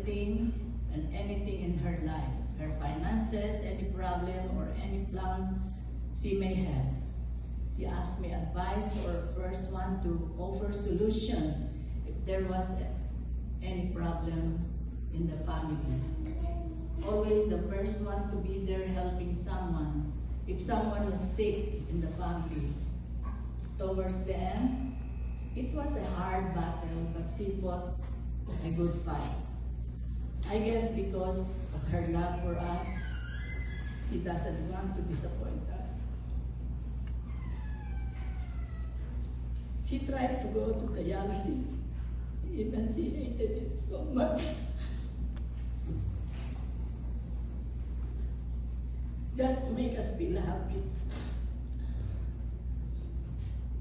everything and anything in her life, her finances, any problem or any plan she may have. She asked me advice for first one to offer solution if there was any problem in the family. Always the first one to be there helping someone if someone was sick in the family. Towards the end, it was a hard battle, but she fought a good fight. I guess because of her love for us, she doesn't want to disappoint us. She tried to go to dialysis, even she hated it so much. Just to make us feel happy.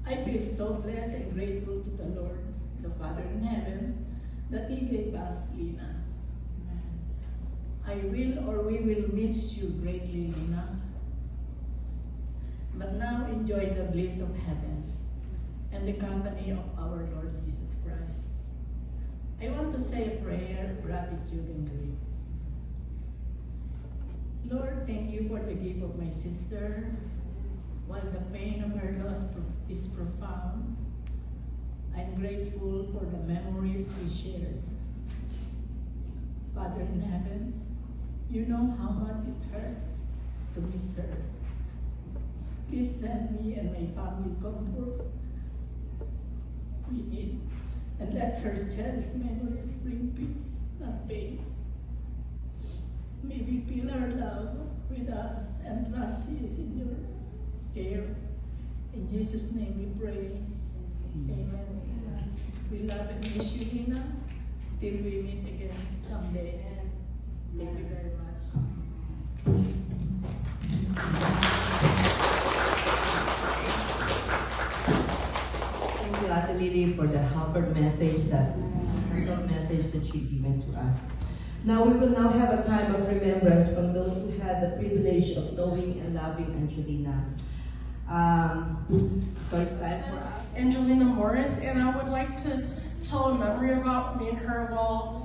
I feel so blessed and grateful to the Lord, the Father in heaven, that He gave us Lina. I will or we will miss you greatly, Lina. But now enjoy the bliss of heaven and the company of our Lord Jesus Christ. I want to say a prayer of gratitude and grief. Lord, thank you for the gift of my sister. While the pain of her loss is profound, I'm grateful for the memories we shared. Father in heaven, you know how much it hurts to miss her. Please send me and my family comfort we need, and let her cherish memories bring peace, not pain. May we feel her love with us and trust she is in your care. In Jesus' name we pray. Amen. We love and miss you, Lina, till we meet again someday. Thank you very much. Thank you, Ate Lily, for the heartfelt message that you've given to us. Now we will now have a time of remembrance from those who had the privilege of knowing and loving Angelina. So it's time for us. Angelina Morris, and I would like to tell a memory about me and her. Well,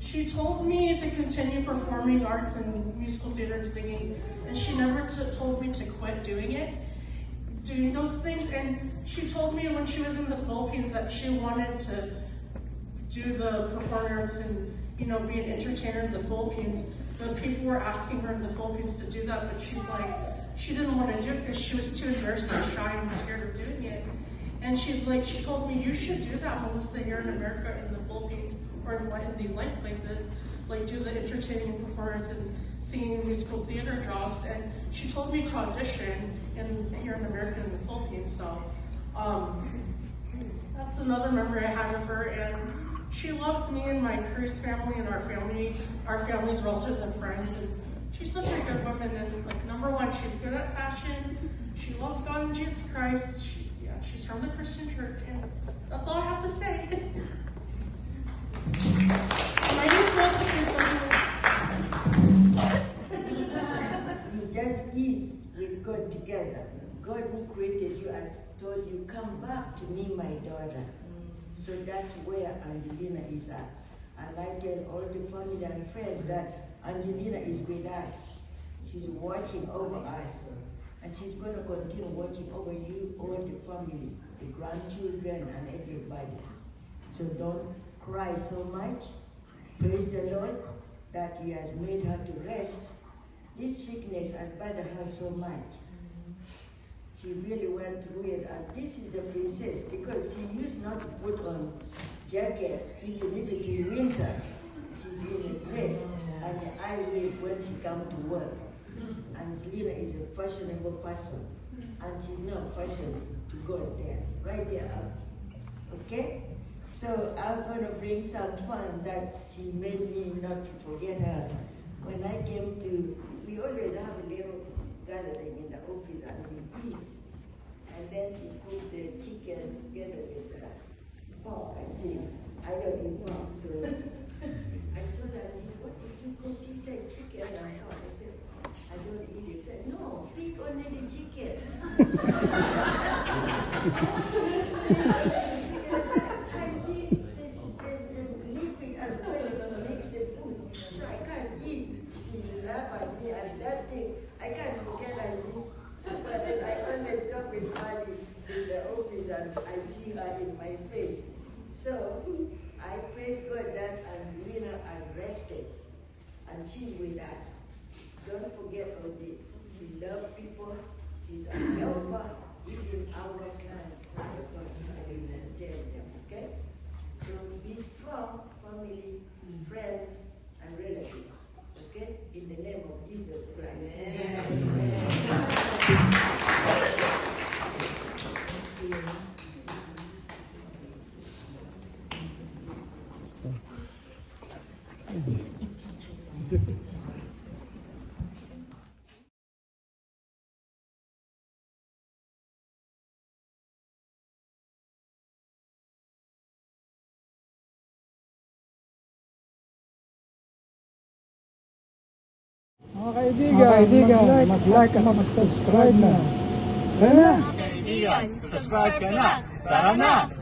she told me to continue performing arts and musical theater and singing, and she never told me to quit doing those things. And she told me when she was in the Philippines that she wanted to do the performing arts and be an entertainer in the Philippines. The people were asking her in the Philippines to do that, but she's like, she didn't want to do it because she was too embarrassed and shy and scared of doing it. And she's like, she told me, you should do that, Melissa, here in America, in the Philippines, or in these life places, like do the entertaining performances, singing musical theater jobs. And she told me to audition here in America, in the Philippines. So that's another memory I have of her. And she loves me and my Cruz family and our family's relatives and friends. And she's such a good woman. And like, number one, she's good at fashion. She loves God and Jesus Christ. She's from the Christian church, and that's all I have to say. My name is Melissa. You just eat with God together. God who created you has told you, come back to me, my daughter. So that's where Angelina is at. And I tell all the family and friends that Angelina is with us. She's watching over us. And she's going to continue watching over you, all the family, the grandchildren, and everybody. So don't cry so much. Praise the Lord that He has made her to rest. This sickness has bothered her so much. She really went through it. And this is the princess, because she used not to put on jacket, even if it's in winter. She's in a dress, and I hate when she comes to work. Angelina is a fashionable person, and she's not fashionable to go there, right there out. Okay? So I'm going to bring some fun that she made me not to forget her. When I came to, we always have a little gathering in the office and we eat. And then she put the chicken together with the pork, I think. I don't eat pork, so I told her, what did you cook? She said chicken and pork. I said, I don't eat it. She said, no, pig only the chicken. I eat this liquid as well, it makes the food my face. So I praise God that Angelina has rested and she's with us. Don't forget all this. She loves people. She's a helper. Even our kind. I will tell them, okay? So be strong, family, friends, and relatives. Okay? In the name of Jesus Christ. Mga kaibigan, mag-like at mag-subscribe na. Tara na! Kaibigan, subscribe ka na! Tara na!